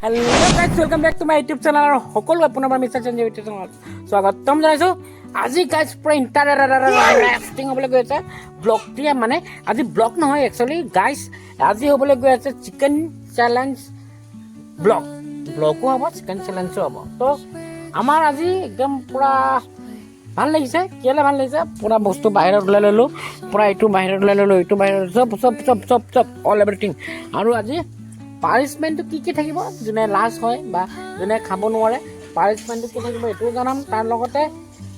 Hello' guys welcome back to my YouTube channel আৰু সকলো পুনৰবাৰ মিষ্টাৰ সঞ্জয় ইউটিউব চেনেলত স্বাগতম জনাইছোঁ। আজি গাইজ পুৰা ইণ্টাৰেষ্টিং হ'বলৈ গৈ আছে ব্লগটোৱে, মানে আজি ব্লগ নহয় একচুৱেলি গাইজ, আজি হ'বলৈ গৈ আছে চিকেন চেলেঞ্জ ব্লগো হ'ব, চিকেন চেলেঞ্জো হ'ব। তো আমাৰ আজি একদম পূৰা ভাল লাগিছে। কেলৈ ভাল লাগিছে, পূৰা বস্তু বাহিৰত ওলাই ল'লোঁ, পূৰা এইটো বাহিৰত ওলাই ল'লোঁ, এইটো বাহিৰত চব অল এভৰিথিং। আৰু আজি পানিছমেণ্টটো কি থাকিব, যোনে লাজ হয় বা যোনে খাব নোৱাৰে, পানিছমেণ্টটো কি থাকিব এইটোও জনাম। তাৰ লগতে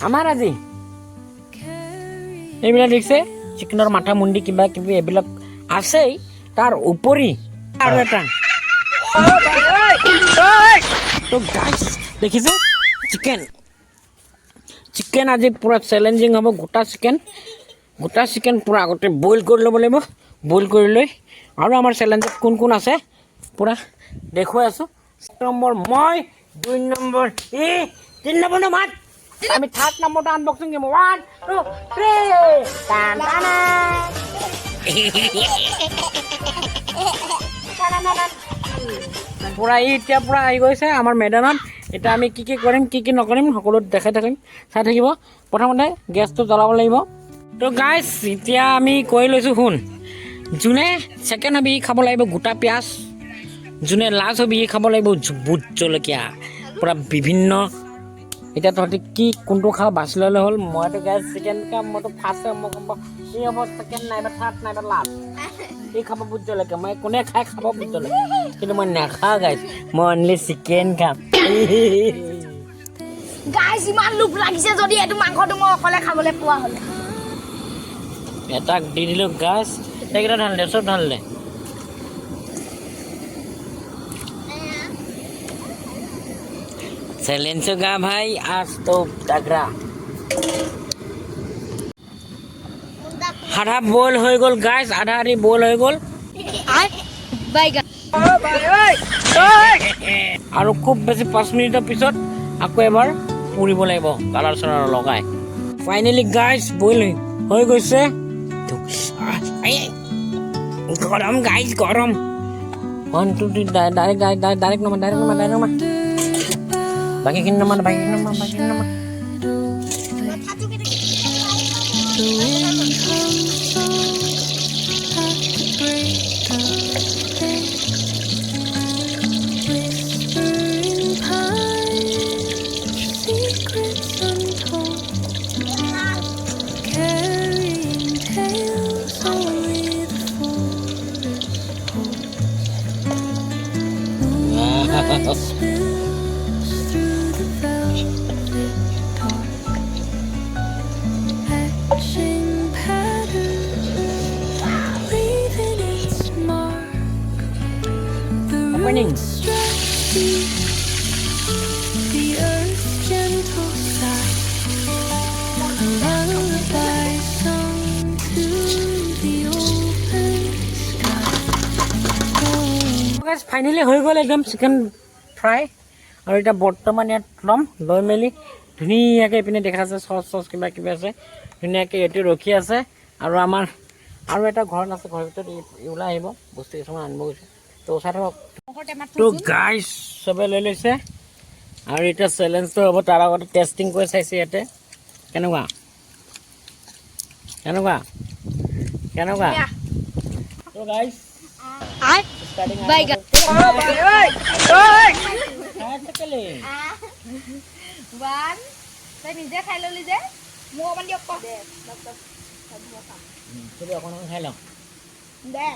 আমাৰ আজি এইবিলাক দেখিছে, চিকেনৰ মাথা মুণ্ডি কিবা কিবি এইবিলাক আছেই, তাৰ উপৰি আৰু এটা তো গাইজ দেখিছে চিকেন আজি পূৰা চেলেঞ্জিং হ'ব। গোটা চিকেন পূৰা আগতে বইল কৰি ল'ব লাগিব। বইল কৰি লৈ আৰু আমাৰ চেলেঞ্জত কোন কোন আছে পূৰা দেখুৱাই আছোঁ। 1 নম্বৰ মই, 2 নম্বৰ ই, 3 নম্বৰ মাত, আমি 3rd নম্বৰটো আনবক্সিং দিম। 1 2 3 টান পূৰা ই এতিয়া পূৰা আহি গৈছে আমাৰ মেদানত। এতিয়া আমি কি কৰিম কি নকৰিম সকলো দেখাই থাকিম, চাই থাকিব। প্ৰথমতে গেছটো জ্বলাব লাগিব। তো গাইজ এতিয়া আমি কৈ লৈছোঁ, শুন, যোনে ছেকেণ্ড হ'বি খাব লাগিব গোটা পিঁয়াজ, যোনে লাজ হ'বি খাব লাগিব ভোট জলকীয়া, পূৰা বিভিন্ন। এতিয়া তহঁতি কি কোনটো খাওঁ বাছি ল'লে হ'ল। মইতো গাইজ চিকেন খাম, মইতো ফাৰ্ষ্ট মই গম পাওঁ ই হ'ব ছেকেণ্ড নাইবা থাৰ্ড নাইবা লাষ্ট। ই খাব ভোট জলকীয়া, মই কোনে খাব ভোট জলকীয়া, কিন্তু মই নাখাওঁ গাইজ, মই অনলি চিকেন খাম। গাইজ ইমান লোভ লাগিছে যদি এইটো মাংসটো মই অকলে খাবলৈ পোৱা হ'লে। এটাক দি দিলোঁ গাইজ, এইকেইটা ঢাল দে, চব ঢাল দে। चैलेंज होगा भाई आज तो तगड़ा। आधा बॉल हो गल गाइस, आधा आधी बॉल हो गल और खूब बेसि 5 मिनिटर पिছত আকৌ এবাৰ পুৰিব লাগিব কালাৰ চালাৰ লগাই। ফাইনেলি গাইস বইল হৈ গৈছে। গৰম গাইস গৰম। 1 2 3 ডাইৰেক্ট নমা বাকীখিনি নমা। Opening. The earth's gentle sigh, a lullaby sung to the open sky. Finally হৈ গ'ল একদম চিকেন ফ্ৰাই। আৰু এতিয়া বৰ্তমান ইয়াত ল'ম, লৈ মেলি ধুনীয়াকৈ এইপিনে দেখা আছে চচ কিবা কিবি আছে, ধুনীয়াকৈ এইটো ৰখি আছে। আৰু আমাৰ আৰু এটা ঘৰত আছে, ঘৰৰ ভিতৰত ওলাই আহিব বস্তু কিছুমান আনিব গৈছে। তো চাই থাকক। তো গাইজ চবে লৈ লৈছে আৰু এতিয়া চেলেঞ্জটো হ'ব। তাৰ আগতে টেষ্টিং কৰি চাইছে ইয়াতে কেনেকুৱা তো গাইজ নিজে খাই ললি যে মোক অকমান দিয়ক অকণ খাই লওঁ দে।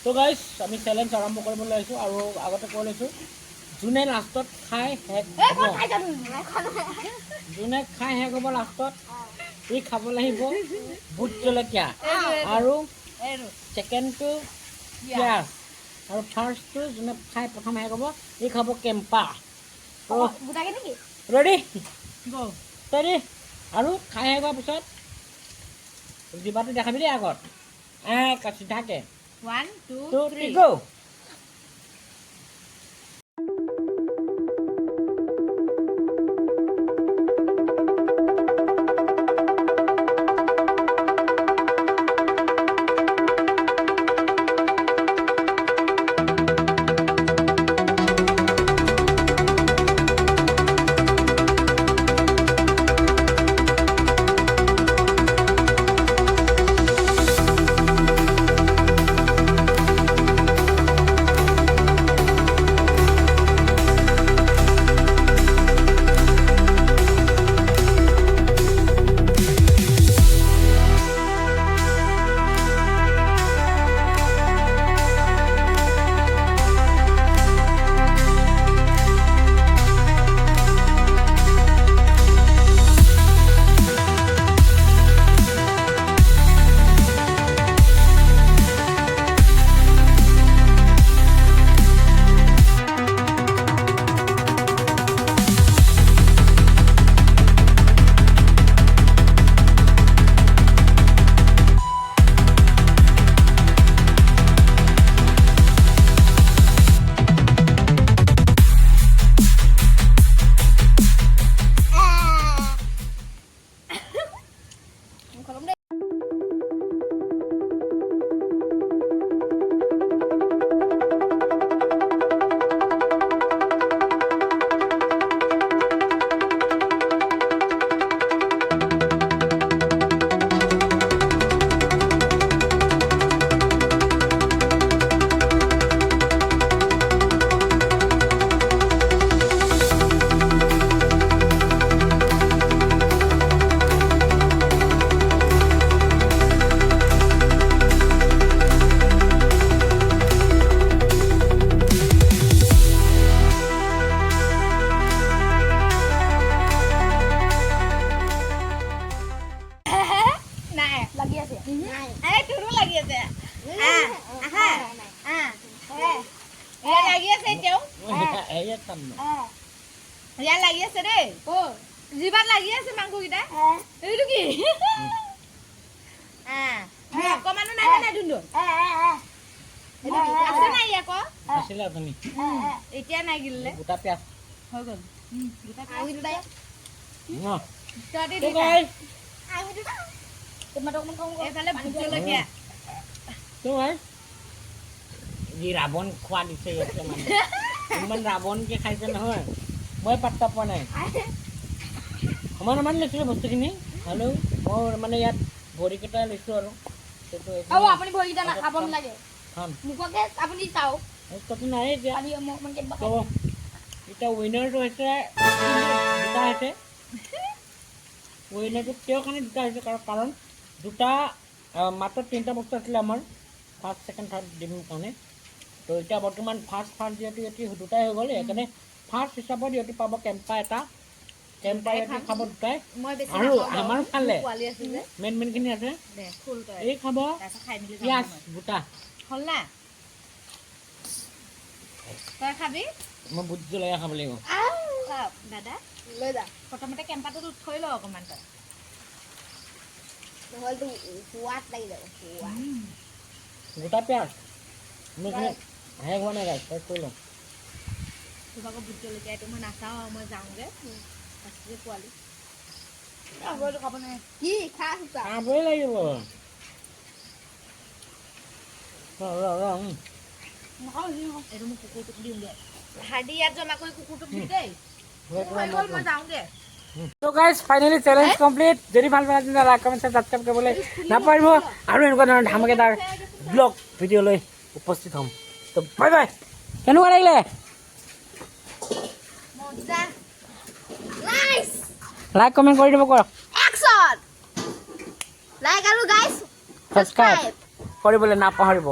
তো গাইজ আমি চেলেঞ্জ আৰম্ভ কৰিবলৈ আহিছোঁ। আৰু আগতে কৈ লৈছোঁ, যোনে লাষ্টত খাই শেষ হ'ব লাষ্টত ই খাব লাগিব ভোট জলকীয়া, আৰু ছেকেণ্ডটো পিঁয়াজ, আৰু ফাৰ্ষ্টটো যোনে খাই প্ৰথম শেষ হ'ব ই খাব কেম্পা। Ready ready. আৰু খাই শেষ হোৱাৰ পিছত জিভাটো দেখাবি দেই আগত, চিধাকৈ 1 2 3 go। এই তোৰো লাগি আছে আহা এয়া লাগি আছে এতিয়াও এয়া খাম ন এয়া লাগি আছে দেই জিভাত লাগি আছে মাংসকেইটা এইটো কি অকমানো নাই নাই ধুন্দু আছে নাই আকৌ আছিলে আপুনি এতিয়া নাই গিলিলে গোটা পিঁয়াজ হৈ গ'ল তহঁতি তো গাইছ এইফালে ভোট জলকীয়া তো গাইছ যি ৰাৱণ খোৱা দিছে ইয়াতে মানে ইমান ৰাৱণকে খাইছে নহয় মই পাত্তা পোৱা নাই সমান লৈছিলোঁ বস্তুখিনি হ'লেও মই মানে ইয়াত ভৰিকেইটা লৈছোঁ আৰু সেইটো আৰু আপুনি ভৰিকেইটা নাখাব নালাগে খাম মোককে আপুনি চাওক তাতে নাই এতিয়া আমি মোক মানে তো এতিয়া উইনাৰটো হৈছে দুটা হৈছে উইনাৰটো কিয় কাৰণে দুটা হৈছে কাৰণ দুটা মাত্ৰ 3টা বস্তু আছিলে আমাৰ ফাৰ্ষ্ট ছেকেণ্ড থাৰ্ড দিম কাৰণে তো এতিয়া বৰ্তমান ফাৰ্ষ্ট যিহেতু ইহঁতি দুটাই হৈ গ'ল সেইকাৰণে ফাৰ্ষ্ট হিচাপত ইহঁতি পাব কেম্পা এটা কেম্পা ইহঁতি খাব দুটাই মই বেছি আৰু আমাৰ খালে পোৱালি আছে যে মেইনখিনি আছে দে ফুল তই এই খাব তাৰপিছত খাই মেলি পিঁয়াজ গোটা হ'ল না তই খাবি মই বুট জলকীয়া খাব লাগিব চাওক দাদা লৈ যা প্ৰথমতে কেম্পাটো থৈ ল অকণমান তই নহ'লেতো সোৱাদ লাগি যাব সোৱাদ গোটা পিঁয়াজ মোৰ শেষ হোৱা নাই গাইছ শেষ কৰি লওঁ তোক আকৌ ভোট জলকীয়া এইটো মই নাচাওঁ মই যাওঁগৈ আছে পোৱালি খাব নাই কি খা খাবই লাগিব এইটো মোক কুকুৰটোক দিওঁগৈ হাৰ্ডি ইয়াত জমা কৰি কুকুৰটোক দি দেই মই যাওঁগৈ তো গাইজ ফাইনেলি চেলেঞ্জ কমপ্লিট যদি ভাল পালে তেন্তে লাইক কমেণ্ট ছাবস্ক্ৰাইব কৰিবলৈ নাপাহৰিব আৰু এনেকুৱা ধৰণৰ ধামাকেদাৰ ব্লগ ভিডিঅ' লৈ উপস্থিত হ'ম তো বাই বাই কেনেকুৱা লাগিলে মজা নাইস লাইক কমেণ্ট কৰি দিব কৰক একশন লাইক আৰু গাইস ছাবস্ক্ৰাইব কৰিবলৈ নাপাহৰিব